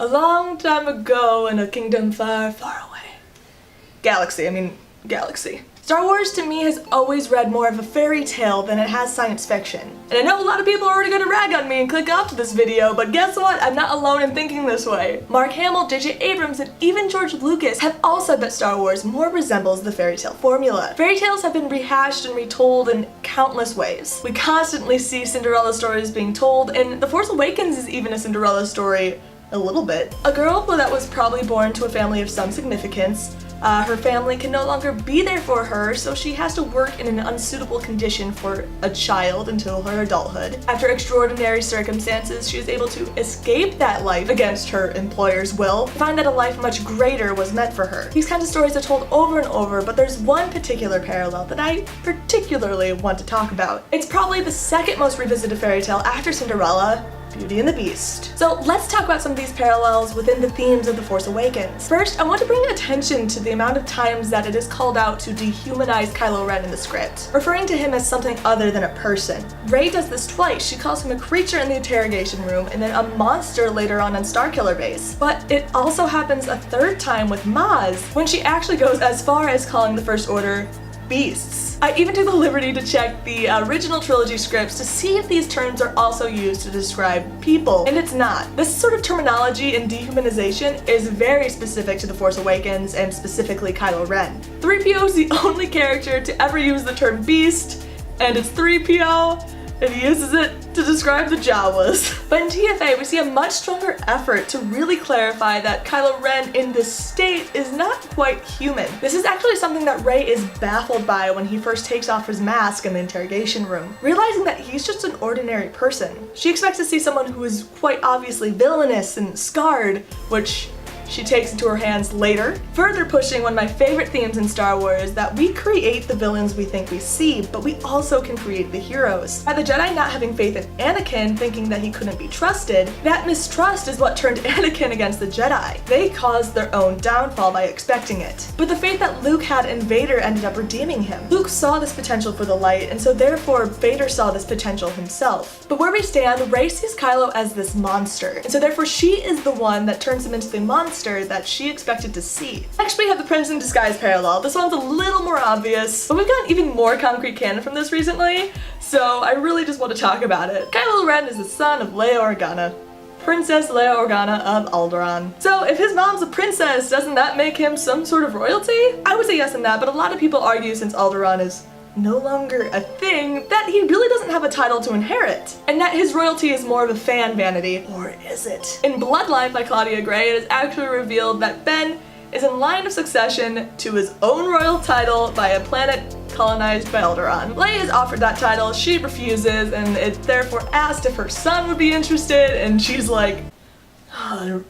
A long time ago in a kingdom far, far away. Galaxy. Star Wars to me has always read more of a fairy tale than it has science fiction. And I know a lot of people are already gonna rag on me and click off to this video, but guess what? I'm not alone in thinking this way. Mark Hamill, J.J. Abrams, and even George Lucas have all said that Star Wars more resembles the fairy tale formula. Fairy tales have been rehashed and retold in countless ways. We constantly see Cinderella stories being told, and The Force Awakens is even a Cinderella story. A little bit. A girl that was probably born to a family of some significance. Her family can no longer be there for her, so she has to work in an unsuitable condition for a child until her adulthood. After extraordinary circumstances, she is able to escape that life against her employer's will, find that a life much greater was meant for her. These kinds of stories are told over and over, but there's one particular parallel that I particularly want to talk about. It's probably the second most revisited fairy tale after Cinderella, Beauty and the Beast. So let's talk about some of these parallels within the themes of The Force Awakens. First, I want to bring attention to the amount of times that it is called out to dehumanize Kylo Ren in the script, referring to him as something other than a person. Rey does this twice. She calls him a creature in the interrogation room and then a monster later on Starkiller Base. But it also happens a third time with Maz, when she actually goes as far as calling the First Order beasts. I even took the liberty to check the original trilogy scripts to see if these terms are also used to describe people, and it's not. This sort of terminology and dehumanization is very specific to The Force Awakens and specifically Kylo Ren. 3PO is the only character to ever use the term beast, and it's 3PO, and he uses it to describe the Jawas. But in TFA, we see a much stronger effort to really clarify that Kylo Ren in this state is not quite human. This is actually something that Rey is baffled by when he first takes off his mask in the interrogation room, realizing that he's just an ordinary person. She expects to see someone who is quite obviously villainous and scarred, which she takes into her hands later, further pushing one of my favorite themes in Star Wars, that we create the villains we think we see, but we also can create the heroes. By the Jedi not having faith in Anakin, thinking that he couldn't be trusted, that mistrust is what turned Anakin against the Jedi. They caused their own downfall by expecting it. But the faith that Luke had in Vader ended up redeeming him. Luke saw this potential for the light, and so therefore Vader saw this potential himself. But where we stand, Rey sees Kylo as this monster, and so therefore she is the one that turns him into the monster that she expected to see. Next we have the Prince in Disguise parallel. This one's a little more obvious, but we've gotten even more concrete canon from this recently, so I really just want to talk about it. Kylo Ren is the son of Leia Organa, Princess Leia Organa of Alderaan. So if his mom's a princess, doesn't that make him some sort of royalty? I would say yes on that, but a lot of people argue since Alderaan is no longer a thing, that he really doesn't have a title to inherit, and that his royalty is more of a fan vanity. Or is it? In Bloodline by Claudia Gray, it is actually revealed that Ben is in line of succession to his own royal title by a planet colonized by Alderaan. Leia is offered that title, she refuses, and it's therefore asked if her son would be interested, and she's like,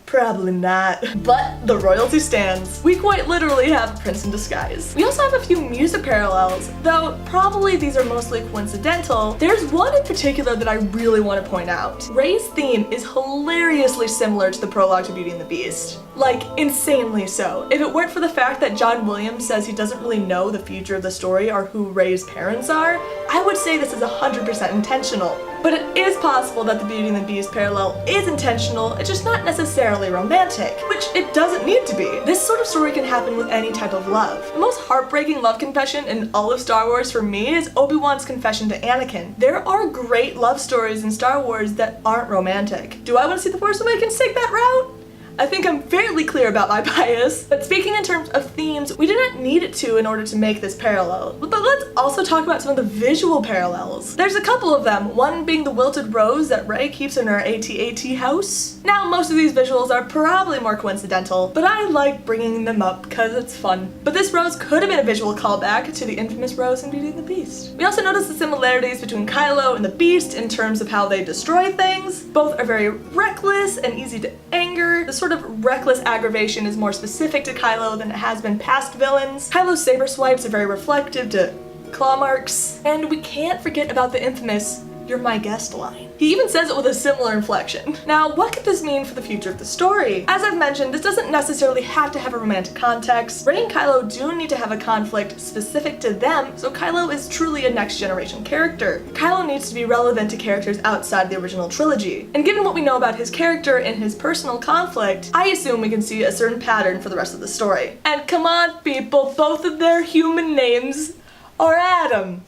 probably not. But the royalty stands. We quite literally have a prince in disguise. We also have a few music parallels, though probably these are mostly coincidental. There's one in particular that I really want to point out. Rey's theme is hilariously similar to the prologue to Beauty and the Beast. Like, insanely so. If it weren't for the fact that John Williams says he doesn't really know the future of the story or who Rey's parents are, I would say this is 100% intentional. But it is possible that the Beauty and the Beast parallel is intentional, it's just not necessarily romantic, which it doesn't need to be. This sort of story can happen with any type of love. The most heartbreaking love confession in all of Star Wars for me is Obi-Wan's confession to Anakin. There are great love stories in Star Wars that aren't romantic. Do I want to see The Force Awakens take that route? I think I'm fairly clear about my bias, but speaking in terms of themes, we do not need it to in order to make this parallel. But let's also talk about some of the visual parallels. There's a couple of them, one being the wilted rose that Rey keeps in her AT-AT house. Now, most of these visuals are probably more coincidental, but I like bringing them up because it's fun. But this rose could have been a visual callback to the infamous rose in Beauty and the Beast. We also notice the similarities between Kylo and the Beast in terms of how they destroy things. Both are very reckless and easy to anger. The sort of reckless aggravation is more specific to Kylo than it has been past villains. Kylo's saber swipes are very reflective to claw marks. And we can't forget about the infamous "You're my guest" line. He even says it with a similar inflection. Now, what could this mean for the future of the story? As I've mentioned, this doesn't necessarily have to have a romantic context. Rey and Kylo do need to have a conflict specific to them, so Kylo is truly a next generation character. Kylo needs to be relevant to characters outside the original trilogy. And given what we know about his character and his personal conflict, I assume we can see a certain pattern for the rest of the story. And come on, people, both of their human names are Adam.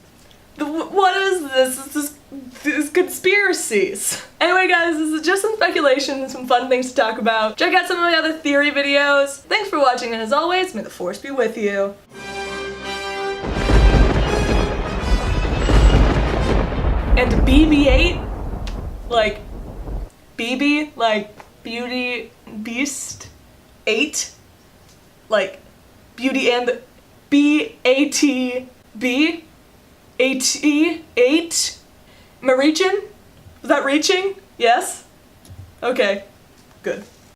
What is this? These conspiracies. Anyway guys, this is just some speculation and some fun things to talk about. Check out some of my other theory videos. Thanks for watching, and as always, may the Force be with you. And BB-8, like BB, like Beauty Beast 8, like Beauty and the B-A-T-B, 8. Am I reaching? Was that reaching? Yes? Okay, good.